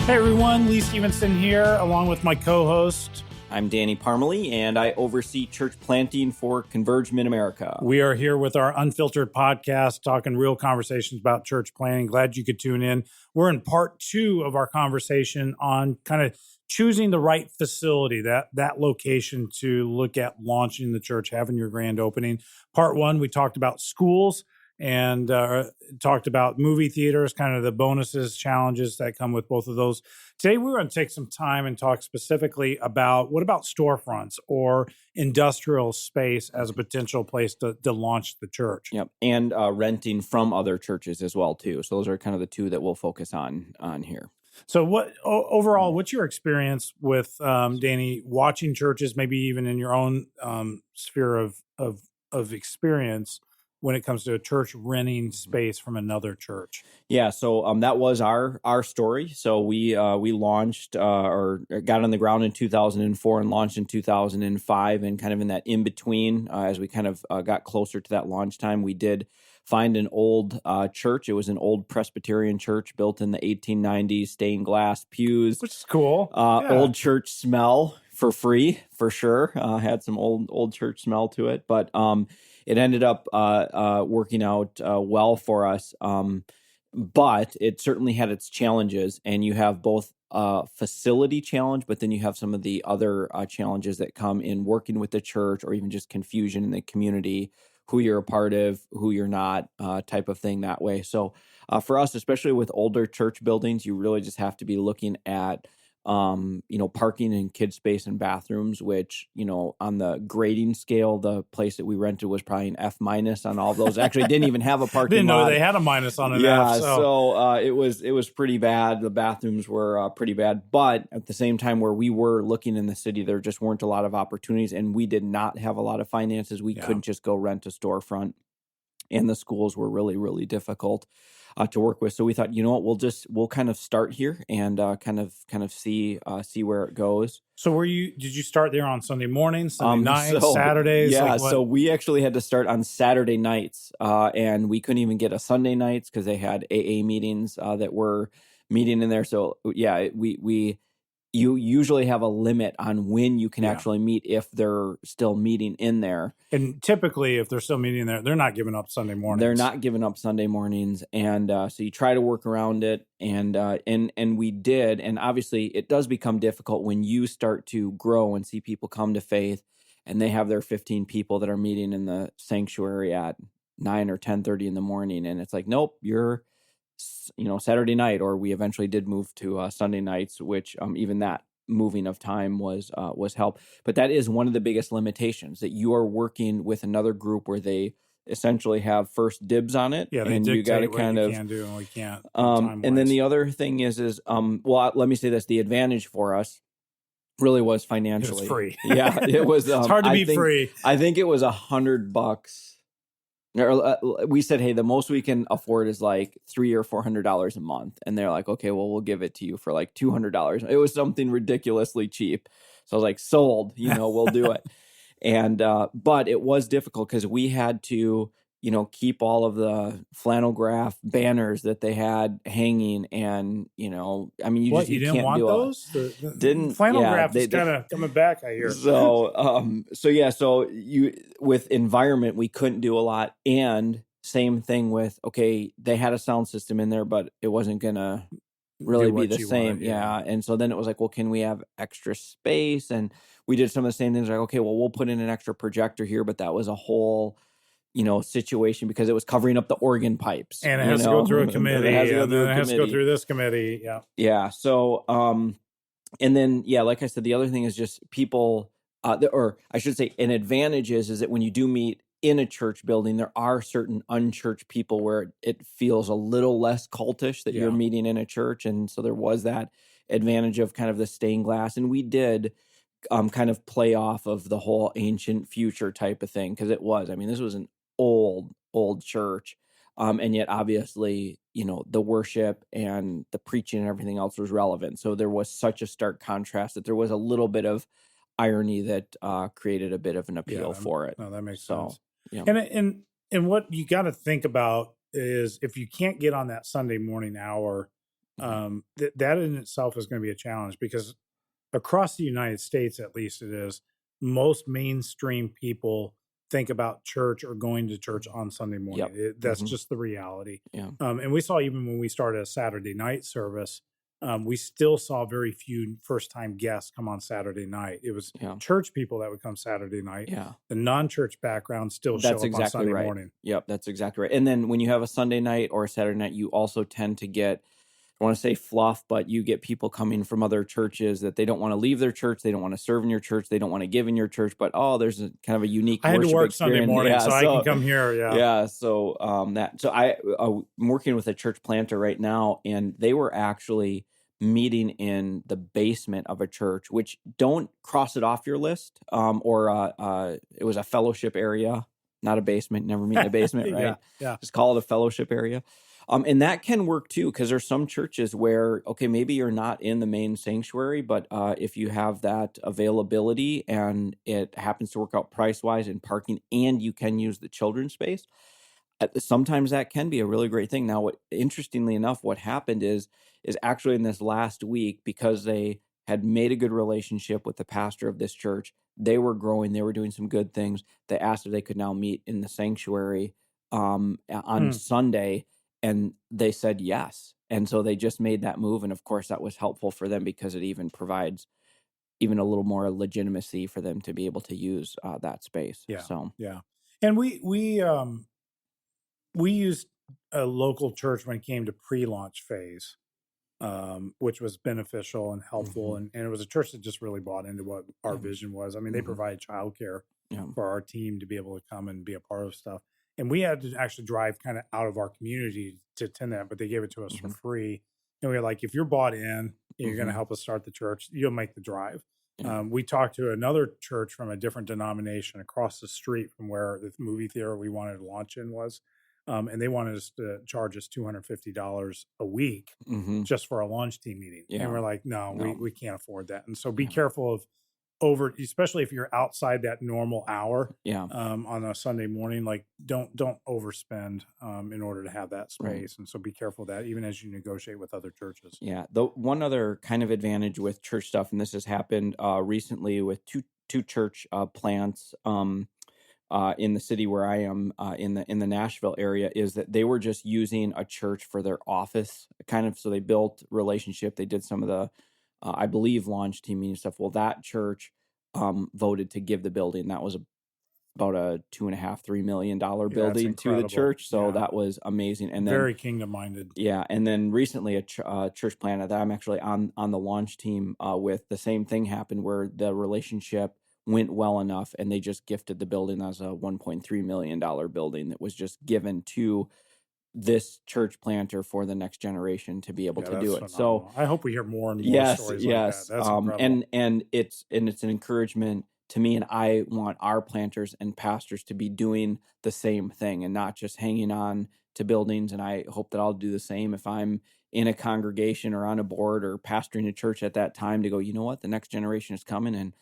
Hey everyone, Lee Stephenson here, along with my co-host. I'm Danny Parmelee, and I oversee church planting for Converge Mid-America. We are here with our unfiltered podcast, talking real conversations about church planting. Glad you could tune in. We're in part 2 of our conversation on kind of choosing the right facility, that location to look at launching the church, having your grand opening. Part 1, we talked about schools and talked about movie theaters, kind of the bonuses, challenges that come with both of those. Today, we're going to take some time and talk specifically about what about storefronts or industrial space as a potential place to launch the church. Yep, and renting from other churches as well, too. So those are kind of the two that we'll focus on here. So overall, what's your experience with, Danny, watching churches, maybe even in your own sphere of experience, when it comes to a church renting space from another church? Yeah, so that was our story. So we launched or got on the ground in 2004 and launched in 2005, and kind of in that in between, as we kind of got closer to that launch time, we did find an old church. It was an old Presbyterian church built in the 1890s, stained glass pews, Which is cool. Old church smell for free, for sure. Had some old church smell to it, but it ended up working out well for us. But it certainly had its challenges, and you have both facility challenge, but then you have some of the other challenges that come in working with the church, or even just confusion in the community, who you're a part of, who you're not, type of thing that way. So for us, especially with older church buildings, you really just have to be looking at parking and kid space and bathrooms, which, on the grading scale, the place that we rented was probably an F- on all of those. Actually didn't even have a parking Didn't know lot. they had a minus on an Yeah, F. so it was pretty bad. The bathrooms were pretty bad, but at the same time, where we were looking in the city, there just weren't a lot of opportunities, and we did not have a lot of finances. We couldn't just go rent a storefront, and the schools were really, really difficult to work with. So we thought, you know what, we'll kind of start here and kind of see where it goes. So did you start there on Sunday mornings, Sunday nights, So, Saturdays? Yeah, so we actually had to start on Saturday nights, and we couldn't even get a Sunday nights because they had AA meetings that were meeting in there. So yeah, you usually have a limit on when you can actually meet if they're still meeting in there. And typically, if they're still meeting there, they're not giving up Sunday mornings. They're not giving up Sunday mornings, and so you try to work around it, and we did. And obviously, it does become difficult when you start to grow and see people come to faith, and they have their 15 people that are meeting in the sanctuary at 9 or 10:30 in the morning, and it's like, nope, you're Saturday night. Or we eventually did move to Sunday nights, which even that moving of time was help. But that is one of the biggest limitations, that you are working with another group where they essentially have first dibs on it. Yeah, they and dictate you got to what kind you of can do and we can't. and then the other thing is well, let me say this: the advantage for us really was financially. It's free. Yeah, it was. It's hard to be free. I think it was $100. We said, hey, the most we can afford is like $300 or $400 a month, and they're like, okay, well, we'll give it to you for like $200. It was something ridiculously cheap, so I was like, sold. We'll do it. And but it was difficult because we had to, keep all of the flannel graph banners that they had hanging, and you didn't can't want do those? Didn't flannel graph is kind of coming back, I hear. So you with environment, we couldn't do a lot, and same thing with they had a sound system in there, but it wasn't gonna really be the same. And so then it was like, well, can we have extra space? And we did some of the same things, like, okay, well, we'll put in an extra projector here, but that was a whole situation because it was covering up the organ pipes. And it has to go through a committee. It has to go through this committee. Yeah. Yeah. So, and then, like I said, the other thing is just people, or I should say an advantage is that when you do meet in a church building, there are certain unchurched people where it feels a little less cultish that you're meeting in a church. And so there was that advantage of kind of the stained glass. And we did kind of play off of the whole ancient future type of thing, because this was an old church, and yet obviously the worship and the preaching and everything else was relevant. So there was such a stark contrast that there was a little bit of irony that created a bit of an appeal for it. No, that makes sense. Yeah. And what you got to think about is, if you can't get on that Sunday morning hour, That in itself is going to be a challenge because across the United States, at least it is, most mainstream people think about church or going to church on Sunday morning. Yep. That's just the reality. Yeah. And we saw even when we started a Saturday night service, we still saw very few first-time guests come on Saturday night. It was Yeah. church people that would come Saturday night. Yeah. The non-church background still show That's up on exactly Sunday right. morning. Yep, that's exactly right. And then when you have a Sunday night or a Saturday night, you also tend to get, I want to say fluff, but you get people coming from other churches that they don't want to leave their church, they don't want to serve in your church, they don't want to give in your church, but there's a kind of a unique I had to worship work Sunday experience. morning, Yeah, so I can come here. Yeah. Yeah, so I'm working with a church planter right now, and they were actually meeting in the basement of a church, which don't cross it off your list. It was a fellowship area, not a basement. Never meet in a basement, right? Yeah. Just call it a fellowship area. And that can work too, because there's some churches where, okay, maybe you're not in the main sanctuary, but if you have that availability and it happens to work out price-wise and parking, and you can use the children's space, sometimes that can be a really great thing. Now, interestingly enough, what happened is actually in this last week, because they had made a good relationship with the pastor of this church, they were growing, they were doing some good things. They asked if they could now meet in the sanctuary on Sunday, and they said yes. And so they just made that move. And of course, that was helpful for them because it even provides even a little more legitimacy for them to be able to use that space. Yeah. So yeah. And we used a local church when it came to pre-launch phase, which was beneficial and helpful. And it was a church that just really bought into what our vision was. I mean, they provide childcare for our team to be able to come and be a part of stuff. And we had to actually drive kind of out of our community to attend that, but they gave it to us for free. And we were like, if you're bought in, you're going to help us start the church, you'll make the drive. We talked to another church from a different denomination across the street from where the movie theater we wanted to launch in was. And they wanted us to charge us $250 a week just for a launch team meeting. And we're like, no. We can't afford that. And so be careful of especially if you're outside that normal hour on a Sunday morning, like don't overspend in order to have that space. And so be careful of that even as you negotiate with other churches. Yeah. The one other kind of advantage with church stuff, and this has happened recently with two church plants in the city where I am in the Nashville area, is that they were just using a church for their office kind of. So they built relationship. They did some of the I believe launch team meeting stuff. Well, that church voted to give the building. That was about a $2.5-3 million building to the church. So that was amazing. And then very kingdom minded. Yeah. And then recently a church planter that I'm actually on the launch team with, the same thing happened where the relationship went well enough and they just gifted the building as a $1.3 million building that was just given to this church planter for the next generation to be able to do it. Phenomenal. So I hope we hear more and more stories like that. That's incredible. And it's an encouragement to me, and I want our planters and pastors to be doing the same thing and not just hanging on to buildings. And I hope that I'll do the same if I'm in a congregation or on a board or pastoring a church at that time, to go, you know what, the next generation is coming and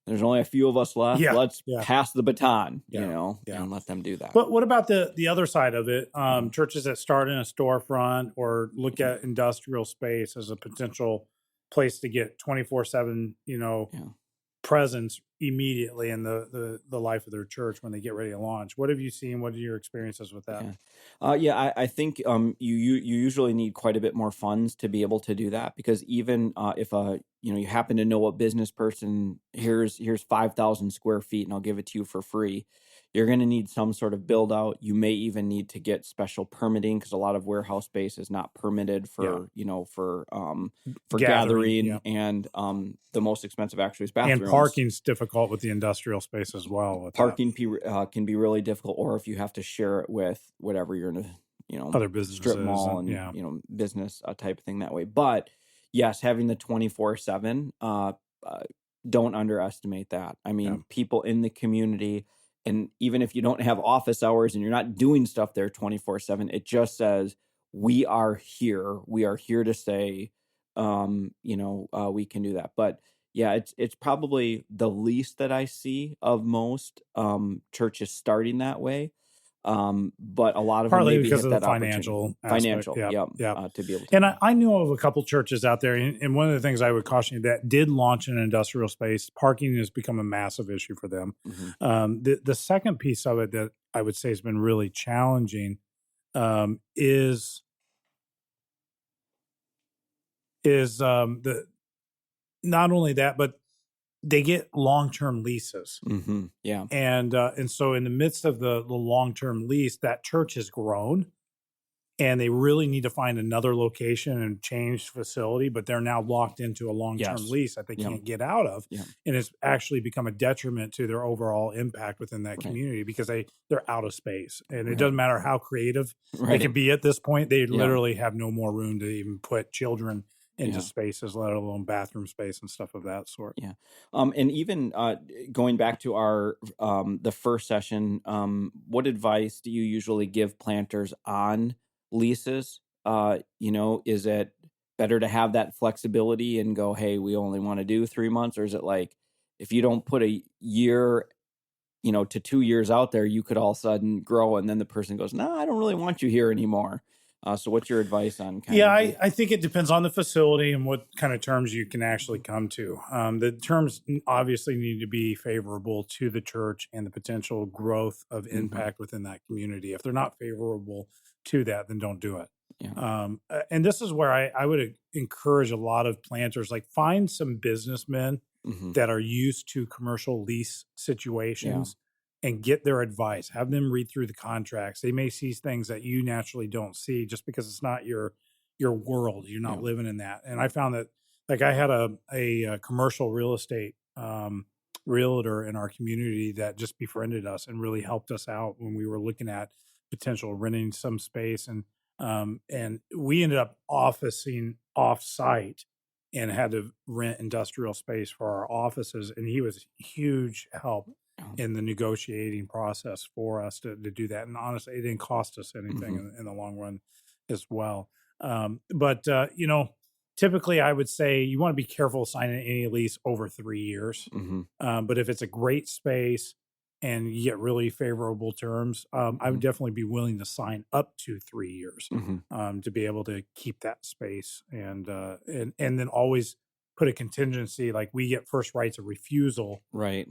there's only a few of us left. Let's pass the baton, and let them do that. But what about the other side of it? Churches that start in a storefront or look at industrial space as a potential place to get 24/7, presence immediately in the life of their church when they get ready to launch. What have you seen? What are your experiences with that? I think you usually need quite a bit more funds to be able to do that, because even if you happen to know a business person, here's 5,000 square feet and I'll give it to you for free, you're going to need some sort of build out. You may even need to get special permitting, because a lot of warehouse space is not permitted for gathering. And the most expensive actually is bathrooms. And parking's difficult with the industrial space as well. Parking can be really difficult, or if you have to share it with whatever you're in other businesses, strip mall and business type of thing that way. But yes, having the 24/7, don't underestimate that. I mean, people in the community, and even if you don't have office hours and you're not doing stuff there 24/7, it just says, we are here. We are here to stay. We can do that. But yeah, it's probably the least that I see of most churches starting that way. But a lot of them Partly maybe because hit of the that opportunity. financial aspect. Yeah. To be able to. And I know of a couple churches out there, and one of the things I would caution you that did launch an industrial space, parking has become a massive issue for them. The second piece of it that I would say has been really challenging is the not only that, but they get long-term leases. Yeah. And so in the midst of the long-term lease, that church has grown and they really need to find another location and change facility, but they're now locked into a long-term lease that they can't get out of. And it's actually become a detriment to their overall impact within that community because they're out of space. And it doesn't matter how creative they can be at this point. They literally have no more room to even put children into spaces, let alone bathroom space and stuff of that sort. And even going back to our the first session, what advice do you usually give planters on leases? Is it better to have that flexibility and go, hey, we only want to do 3 months? Or is it like, if you don't put a year, to 2 years out there, you could all of a sudden grow and then the person goes, no, I don't really want you here anymore. So what's your advice on I think it depends on the facility and what kind of terms you can actually come to. The terms obviously need to be favorable to the church and the potential growth of impact within that community. If they're not favorable to that, then don't do it. And this is where I would encourage a lot of planters, like find some businessmen that are used to commercial lease situations and get their advice. Have them read through the contracts. They may see things that you naturally don't see just because it's not your world. You're not living in that. And I found that, like, I had a commercial real estate realtor in our community that just befriended us and really helped us out when we were looking at potential renting some space. And we ended up officing off-site and had to rent industrial space for our offices. And he was huge help in the negotiating process for us to do that. And honestly, it didn't cost us anything in the long run as well. But typically I would say you want to be careful signing any lease over 3 years. But if it's a great space and you get really favorable terms, I would definitely be willing to sign up to 3 years to be able to keep that space and then always put a contingency, like we get first rights of refusal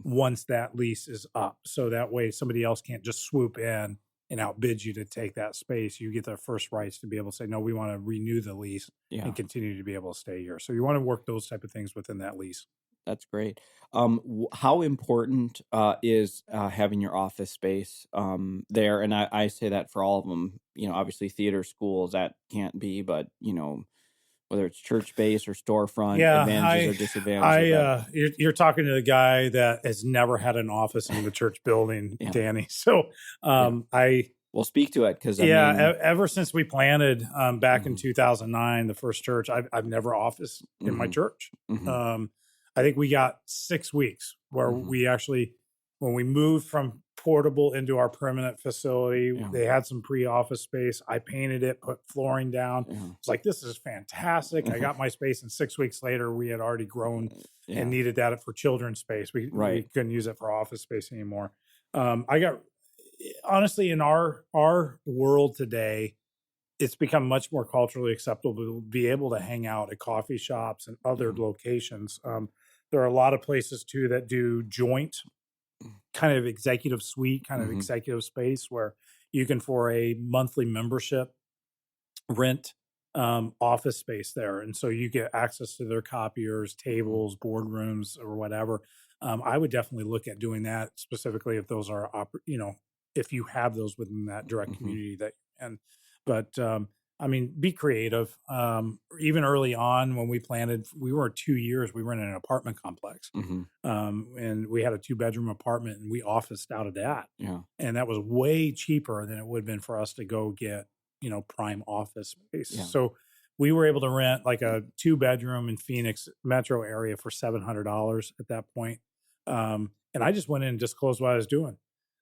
once that lease is up. So that way somebody else can't just swoop in and outbid you to take that space. You get the first rights to be able to say, no, we want to renew the lease and continue to be able to stay here. So you want to work those type of things within that lease. That's great. How important is having your office space there? And I say that for all of them, obviously theater schools, that can't be, but, whether it's church-based or storefront, advantages or disadvantages. You're talking to the guy that has never had an office in the church building, Danny. So Well, speak to it because ever since we planted back in 2009, the first church, I've never officed in my church. I think we got 6 weeks where we actually, when we moved from portable into our permanent facility, they had some pre-office space. I painted it, put flooring down. It's like, this is fantastic. I got my space, and 6 weeks later, we had already grown and needed that for children's space. We couldn't use it for office space anymore. Honestly, in our world today, it's become much more culturally acceptable to be able to hang out at coffee shops and other locations. There are a lot of places too that do joint kind of executive suite, kind of executive space where you can, for a monthly membership, rent office space there. And so you get access to their copiers, tables, boardrooms, or whatever. I would definitely look at doing that specifically if those are, if you have those within that direct community be creative. Even early on when we planted, we were 2 years, we were in an apartment complex. And we had a 2-bedroom apartment and we officed out of that. And that was way cheaper than it would have been for us to go get, prime office space. So we were able to rent like a 2-bedroom in Phoenix metro area for $700 at that point. And I just went in and disclosed what I was doing.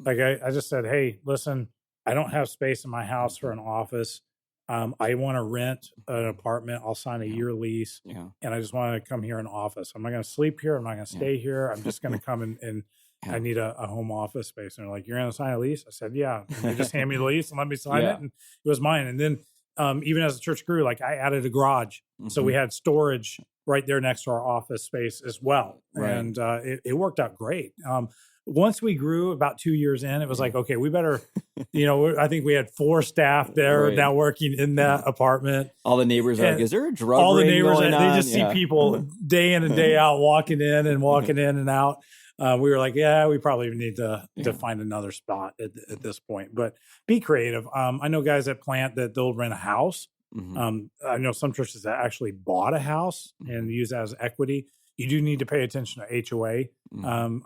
Like I just said, hey, listen, I don't have space in my house for an office. I want to rent an apartment. I'll sign a year lease, and I just want to come here in office. I'm not going to sleep here. I'm not going to stay here. I'm just going to come and I need a home office space. And they're like, you're going to sign a lease? I said, yeah. And they just hand me the lease and let me sign it. And it was mine. And then even as the church grew, like I added a garage. So we had storage right there next to our office space as well. Right. And it worked out great. Once we grew about 2 years in, it was like, okay, we better, I think we had 4 staff there now working in that apartment. All the neighbors are like, is there a drug all the ring neighbors, going they on? just see people day in and day out walking in and out. We were like, we probably need to find another spot at this point, but be creative. I know guys that plant that they'll rent a house. I know some churches that actually bought a house and use that as equity. You do need to pay attention to HOA.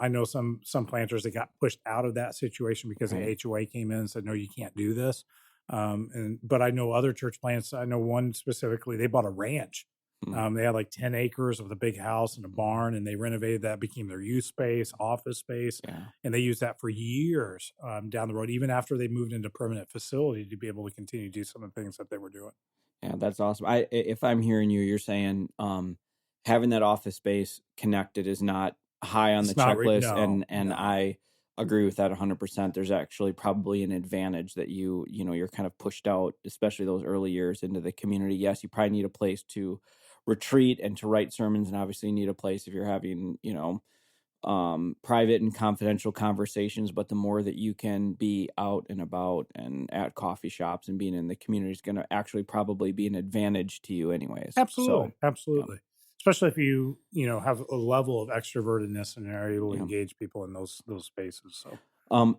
I know some planters that got pushed out of that situation because the HOA came in and said, no, you can't do this. But I know other church plants. I know one specifically, they bought a ranch. They had like 10 acres of the big house and a barn, and they renovated that, became their youth space, office space. And they used that for years down the road, even after they moved into permanent facility, to be able to continue to do some of the things that they were doing. Yeah, that's awesome. If I'm hearing you, you're saying having that office space connected is not high on the checklist. And I agree with that 100%. There's actually probably an advantage that you're kind of pushed out, especially those early years, into the community. Yes, you probably need a place to retreat and to write sermons, and obviously you need a place if you're having, private and confidential conversations. But the more that you can be out and about and at coffee shops and being in the community is going to actually probably be an advantage to you anyways. Absolutely. Especially if you have a level of extrovertedness and are able to engage people in those spaces. So,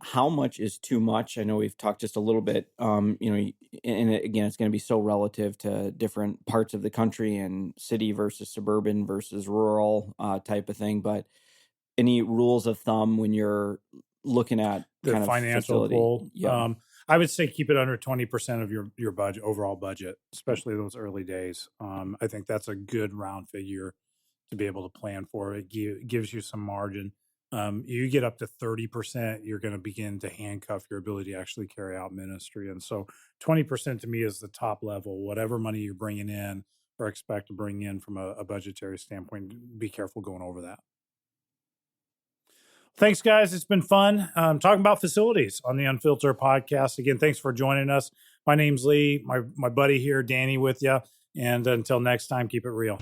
how much is too much? I know we've talked just a little bit. And again, it's going to be so relative to different parts of the country and city versus suburban versus rural type of thing. But any rules of thumb when you're looking at the kind of financial goal? I would say keep it under 20% of your budget, overall budget, especially those early days. I think that's a good round figure to be able to plan for. It gives you some margin. You get up to 30%, you're going to begin to handcuff your ability to actually carry out ministry. And so 20% to me is the top level. Whatever money you're bringing in or expect to bring in from a budgetary standpoint, be careful going over that. Thanks, guys. It's been fun talking about facilities on the Unfiltered podcast. Again, thanks for joining us. My name's Lee, my buddy here, Danny, with you. And until next time, keep it real.